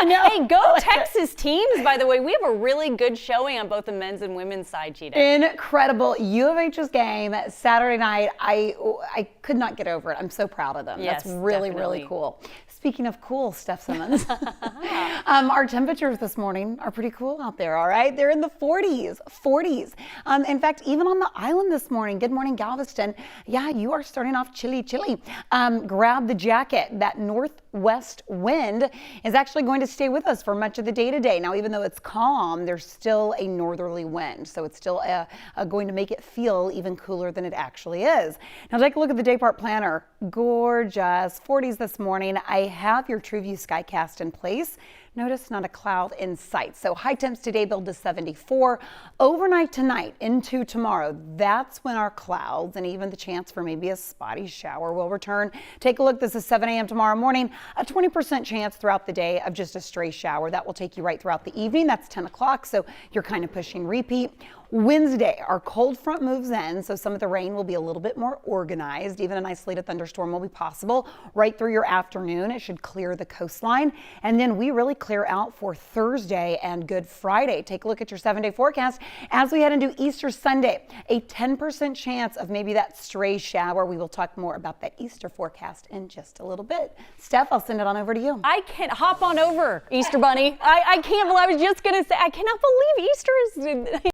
know. Hey, go Texas teams, by the way. We have a really good showing on both the men's and women's side, Cheetah. Incredible. U of H's game Saturday night. I could not get over it. I'm so proud of them. Yes, that's really, definitely. really cool. Speaking of cool, Steph Simmons, our temperatures this morning are pretty cool out there, all right? They're in the 40s. In fact, even on the island this morning, good morning, Galveston. Yeah, you are starting off chilly. Grab the jacket. That northwest wind is actually going to stay with us for much of the day today. Now, even though it's calm, there's still a northerly wind, so it's still going to make it feel even cooler than it actually is. Now, take a look at the day part planner. Gorgeous. 40s this morning. I have your TrueView Skycast in place. Notice not a cloud in sight. So high temps today build to 74. Overnight tonight into tomorrow, that's when our clouds and even the chance for maybe a spotty shower will return. Take a look. This is 7 a.m. tomorrow morning. A 20% chance throughout the day of just a stray shower. That will take you right throughout the evening. That's 10 o'clock. So you're kind of pushing repeat. Wednesday, our cold front moves in, so some of the rain will be a little bit more organized. Even an isolated thunderstorm will be possible right through your afternoon. It should clear the coastline. And then we really clear out for Thursday and Good Friday. Take a look at your 7-day forecast as we head into Easter Sunday. A 10% chance of maybe that stray shower. We will talk more about that Easter forecast in just a little bit. Steph, I'll send it on over to you. I can't hop on over, Easter Bunny. I can't believe, I was just going to say, I cannot believe Easter is